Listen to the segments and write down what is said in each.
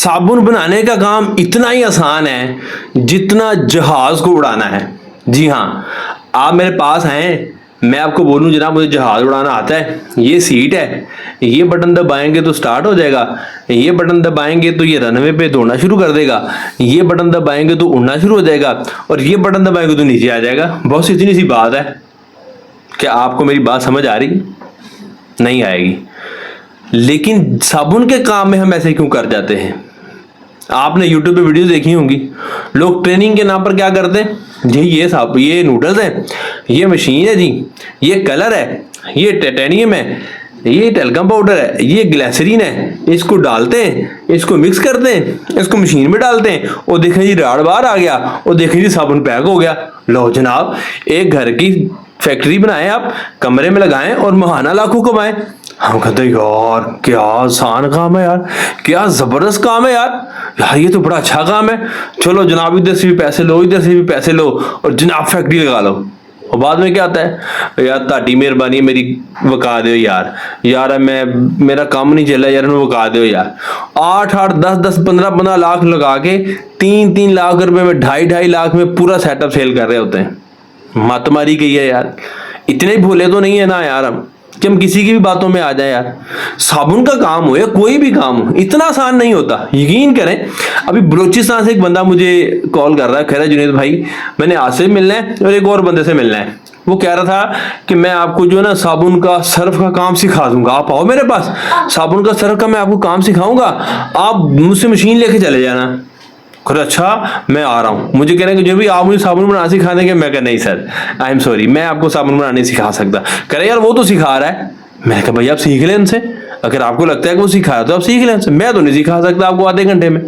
साबुन बनाने का काम इतना ही आसान है जितना जहाज को उड़ाना है। जी हाँ, आप मेरे पास हैं, मैं आपको बोलूं जनाब मुझे जहाज उड़ाना आता है, ये सीट है, ये बटन दबाएंगे तो स्टार्ट हो जाएगा, ये बटन दबाएंगे तो ये रनवे पे दौड़ना शुरू कर देगा, ये बटन दबाएंगे तो उड़ना शुरू हो जाएगा और ये बटन दबाएंगे तो नीचे आ जाएगा। बस इतनी सी बात है। क्या आपको मेरी बात समझ आ रही? नहीं आएगी। लेकिन साबुन के काम में हम ऐसे क्यों कर जाते हैं? आपने यूट्यूब पे वीडियो देखी होंगी, लोग ट्रेनिंग के नाम पर क्या करते हैं जी, ये नूडल्स है, ये मशीन है जी, ये कलर है, ये टाइटेनियम है, ये टेलकम पाउडर है, ये ग्लिसरीन है, इसको डालते हैं, इसको मिक्स करते हैं, इसको मशीन में डालते हैं और देखें जी राड़ बाहर आ गया और देखें जी साबुन पैक हो गया। लो जनाब, एक घर की फैक्ट्री बनाएं आप, कमरे में लगाएं और महाना लाखों कमाएं। हम कहते हैं यार क्या आसान काम है यार, क्या जबरदस्त काम है यार ये तो बड़ा अच्छा काम है। चलो जनाब इधर से भी पैसे लो, इधर से भी पैसे लो और जनाब फैक्ट्री लगा लो। और बाद में क्या आता है, यार ताड़ी मेहरबानी मेरी वका दो यार मैं मेरा काम नहीं चल रहा यार, वका दो यार। 8-8 10-10 15-15 लाख लगा के 3-3 लाख रुपए में 2.5 लाख में पूरा सेटअप सेल कर रहे होते हैं। मत मारी गई है यार, इतने भोले तो नहीं है ना यार हम कि हम किसी की भी बातों में आ जाए यार। साबुन का काम हो या कोई भी काम हो, इतना आसान नहीं होता, यकीन करें। अभी बलूचिस्तान से एक बंदा मुझे कॉल कर रहा है, कह रहा है जुनेद भाई मैंने आज से मिलना है और एक और बंदे से मिलना है। वो कह रहा था कि मैं आपको जो है ना साबुन का सर्फ का काम सिखा दूंगा, आप आओ मेरे पास, साबुन का सर्फ का मैं आपको काम सिखाऊंगा, आप मुझसे मशीन लेके चले जाना। अच्छा मैं आ रहा हूँ। मुझे कह रहे हैं कि जो भी आप मुझे साबुन बनाना सिखा देंगे। मैं कह नहीं सर आई एम सॉरी, मैं आपको साबुन बनाना नहीं सिखा सकता। कह रहे यार वो तो सिखा रहा है। मैं कहा भाई आप सीख लें उनसे, अगर आपको लगता है कि वो सिखाया तो आप सीख लें उनसे, मैं तो नहीं सिखा सकता आपको आधे घंटे में।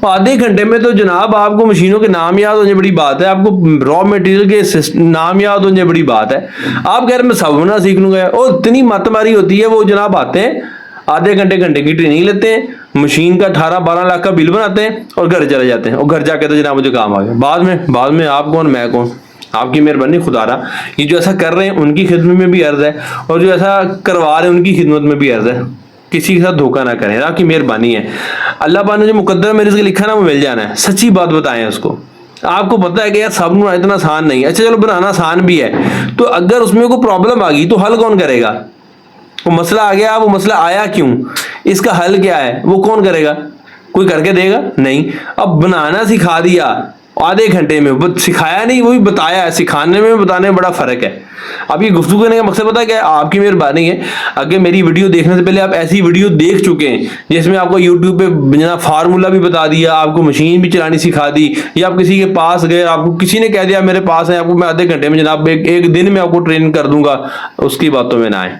आधे घंटे में तो जनाब आपको मशीनों के नाम याद होने बड़ी बात है, आपको रॉ मटेरियल के नाम याद होने बड़ी बात है। आप कह रहे मैं साबुन बनाना सीख लूंगा और इतनी मातमारी होती है। वो जनाब आते हैं, आधे घंटे की ट्रेनिंग लेते हैं, मशीन का 18-12 लाख का बिल बनाते हैं और घर चले जाते हैं और घर जाके तो जनाब मुझे काम आ गया। बाद में आप कौन मैं कौन? आपकी मेहरबानी खुदारा, ये जो ऐसा कर रहे हैं उनकी खिदमत में भी अर्ज है और जो ऐसा करवा रहे हैं उनकी खिदमत में भी अर्ज है। किसी के साथ धोखा ना करें, आपकी मेहरबानी है। अल्लाह पाक ने जो मुकद्दर में रिज़्क़ लिखा ना वो मिल जाना है। सच्ची बात बताएं उसको। आपको पता है कि यार साबुन बनाना इतना आसान नहीं है। अच्छा चलो बनाना आसान भी है तो अगर उसमें कोई प्रॉब्लम आ गई तो हल कौन करेगा? वो मसला आ गया, वो मसला आया क्यों, इसका हल क्या है, वो कौन करेगा? कोई करके देगा? नहीं। अब बनाना सिखा दिया आधे घंटे में, सिखाया नहीं, वो भी बताया है। सिखाने में बताने में बड़ा फर्क है। अब ये गुफ्तगू करने का मकसद पता है क्या है? आपकी मेहरबानी है, अगर मेरी वीडियो देखने से पहले आप ऐसी वीडियो देख चुके हैं जिसमें आपको यूट्यूब पे जनाब फार्मूला भी बता दिया, आपको मशीन भी चलानी सिखा दी, या आप किसी के पास गए, आपको किसी ने कह दिया मेरे पास है, आपको मैं आधे घंटे में जनाब एक दिन में आपको ट्रेन कर दूंगा, उसकी बातों में ना आए।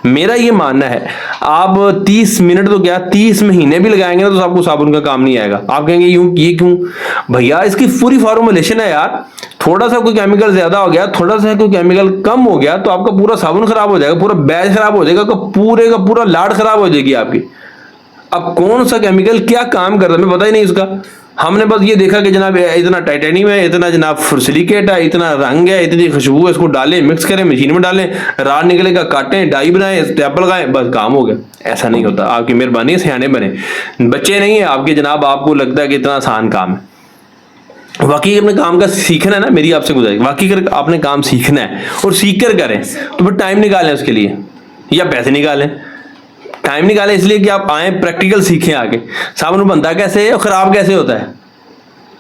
मेरा ये मानना है आप 30 मिनट तो क्या 30 महीने भी लगाएंगे ना तो आपको साबुन का काम नहीं आएगा। आप कहेंगे यूं ये क्यों? भैया इसकी पूरी फॉर्मुलेशन है यार। थोड़ा सा कोई केमिकल ज्यादा हो गया, थोड़ा सा कोई केमिकल कम हो गया तो आपका पूरा साबुन खराब हो जाएगा, पूरा बैच खराब हो जाएगा, पूरे का पूरा लाड खराब हो जाएगी आपकी। अब कौन सा केमिकल क्या काम कर रहा है हमें पता ही नहीं उसका। हमने बस ये देखा कि जनाब इतना टाइटेनियम है, इतना जनाब सिलिकेट है, इतना रंग है, इतनी खुशबू है, इसको डालें, मिक्स करें, मशीन में डालें, राड निकलेगा, काटें, डाई बनाएं, स्टेप लगाएं, बस काम हो गया। ऐसा नहीं होता। आपकी मेहरबानी है, सियाने बने, बच्चे नहीं है आपके जनाब। आपको लगता है कि इतना आसान काम है। वाकई अपने काम का सीखना है ना, मेरी आपसे गुजारिश, वाकई अगर आपने काम सीखना है और सीख कर करें तो फिर टाइम निकालें उसके लिए या पैसे निकालें। टाइम निकालें इसलिए कि आप आए प्रैक्टिकल सीखें आगे। साबुन बनता कैसे है और खराब कैसे होता है,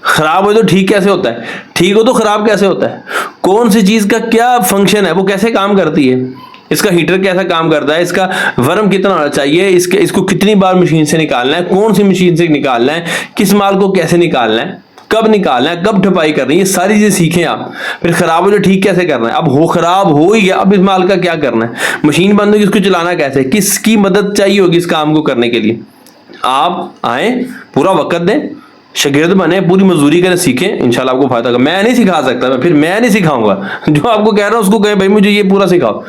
खराब हो तो ठीक कैसे होता है, ठीक हो तो खराब कैसे होता है, कौन सी चीज का क्या फंक्शन है, वो कैसे काम करती है, इसका हीटर कैसा काम करता है, इसका वर्म कितना होना चाहिए, इसको कितनी बार मशीन से निकालना है, कौन सी मशीन से निकालना है, किस माल को कैसे निकालना है, कब निकालना है, कब ठपाई करनी है, ये सारी चीजें सीखें आप। फिर खराब हो जो ठीक कैसे करना है। अब हो खराब हो ही गया, अब इस माल का क्या करना है, मशीन बंद होगी इसको चलाना कैसे, किसकी मदद चाहिए होगी इस काम को करने के लिए। आप आए, पूरा वक्त दें, शागिर्द बने, पूरी मजदूरी करें, सीखें, इंशाल्लाह आपको फायदा होगा। मैं नहीं सिखा सकता, मैं नहीं सिखाऊंगा। जो आपको कह रहा हूं उसको कहे भाई मुझे ये पूरा सिखाओ।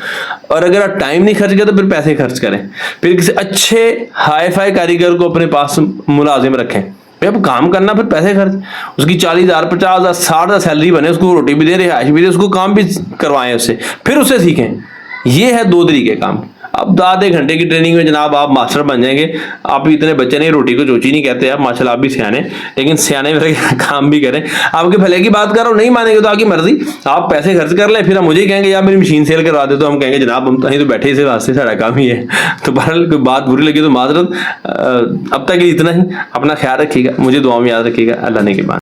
और अगर आप टाइम नहीं खर्च किया तो फिर पैसे खर्च करें, फिर किसी अच्छे हाई फाई कारीगर को अपने पास मुलाजिम रखें। भाई अब काम करना, फिर पैसे खर्च, उसकी 40,000 50,000 60,000 सैलरी बने, उसको रोटी भी दे, रिहाइश भी दे, उसको काम भी करवाएं उससे, फिर उससे सीखें। ये है 2 तरीके काम। अब आधे घंटे की ट्रेनिंग में जनाब आप मास्टर बन जाएंगे। आप भी इतने बच्चे नहीं, रोटी को चोची नहीं कहते आप, माशाल्लाह आप भी सियाने, लेकिन सियाने मेरे काम भी करें। आपके भले की बात कर रहा हूँ, नहीं मानेंगे तो आपकी मर्जी, आप पैसे खर्च कर लें, फिर हम मुझे ही कहेंगे यार मेरी मशीन सेल करवा दे, तो हम कहेंगे जनाब हम कहीं तो बैठे इसे वास्ते, सारा काम ही है। तो बहरहाल कोई बात बुरी लगी तो माजरत। अब तक इतना ही, अपना ख्याल रखिएगा, मुझे दुआ में याद रखिएगा। अल्लाह ने के बाद।